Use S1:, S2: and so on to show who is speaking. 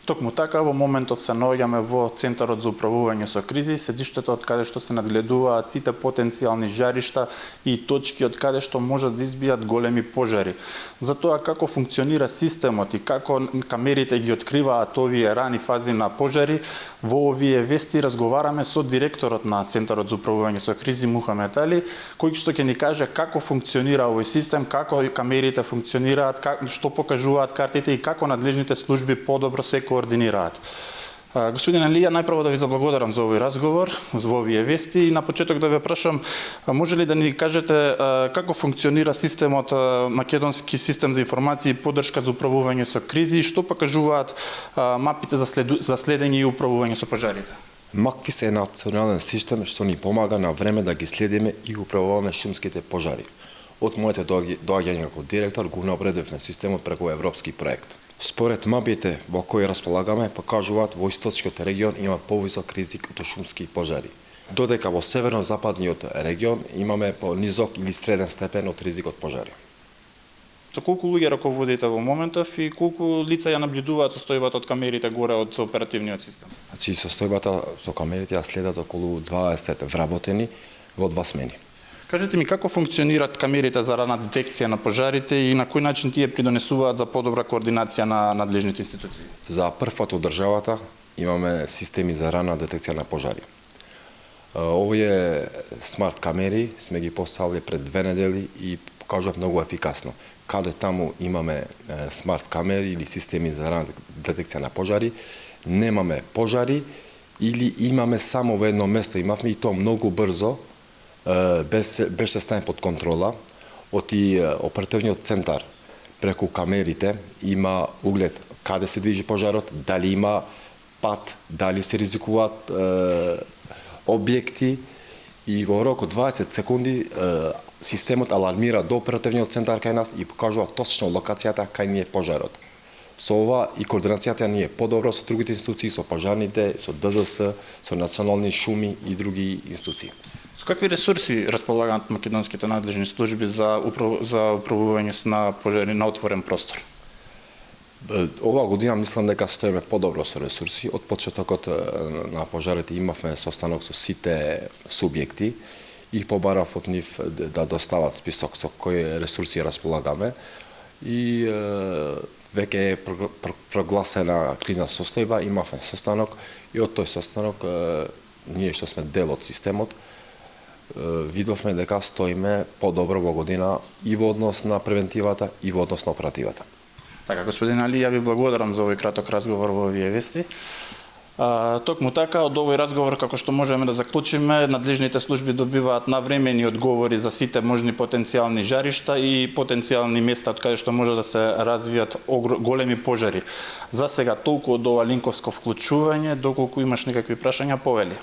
S1: Токму така, во моментов се наоѓаме во Центарот за управување со кризи, седиштето од каде што се надгледуваат сите потенцијални жаришта и точки од каде што можат да избијат големи пожари. За тоа како функционира системот и како камерите ги откриваат овие рани фази на пожари, во овие вести разговараме со директорот на Центарот за управување со кризи Мухамед Али, кој што ќе ни каже како функционира овој систем, како камерите функционираат, што покажуваат картите и како надлежните служби подобро се координираат. Господин Али, ја најпрво да ви заблагодарам за овој разговор, за овие вести и на почеток да ве прашам, може ли да ни кажете како функционира системот Македонски систем за информации и поддршка за управување со кризи и што покажуваат мапите за следење и управување со пожарите?
S2: МАКФИС е национален систем што ни помага на време да ги следиме и управуваме шумските пожари. Од моето доаѓање како директор го напредувме системот преку европски проект. Според мапите во кои располагаме, покажуваат во источниот регион има повисок ризик од шумски пожари. Додека во северно-западниот регион имаме понизок или среден степен од ризик од пожари.
S1: Со колку луѓе раководите во моментов и колку лица ја наблюдуваат состојбата од камерите горе од оперативниот систем?
S2: Значи состојбата со камерите ја следат околу 20 вработени во 2 смени.
S1: Кажете ми како функционираат камерите за рана детекција на пожарите и на кој начин тие придонесуваат за подобра координација на надлежните институции?
S2: За прв пат од државата имаме системи за рана детекција на пожари. Овие смарт камери сме ги поставили пред 2 недели и покажуваат многу ефикасно. Каде таму имаме смарт камери или системи за рана детекција на пожари, немаме пожари или имаме само во едно место имавме и тоа многу брзо беше ставен под контрола од оперативниот центар преку камерите има углед каде се движи пожарот, дали има пат, дали се ризикуваат објекти и во рок од 20 секунди системот алармира до оперативниот центар кај нас и покажува точно локацијата кај ни е пожарот. Со ова и координацијата ни е подобро со другите институции, со пожарните, со ДЗС, со национални шуми и други институции.
S1: Со какви ресурси располагаат македонските надлежни служби за управување на пожари на отворен простор?
S2: Ова година мислам дека стоиме подобро со ресурси. Од почетокот на пожарите имавме состанок со сите субјекти и побарав од нив да достават список со кои ресурси располагаме и веќе е прогласена кризна состојба, имавме состанок и од тој состанок ние што сме дел од системот видовме дека стоиме подобро во година и во однос на превентивата и во однос на оперативата.
S1: Така, господин Али, ја ви благодарам за овој краток разговор во овие вести. Токму така, од овој разговор, како што можеме да заклучиме, надлежните служби добиваат навремени одговори за сите можни потенцијални жаришта и потенцијални места од каде што може да се развијат големи пожари. За сега толку од ова линковско вклучување, доколку имаш некакви прашања, повели.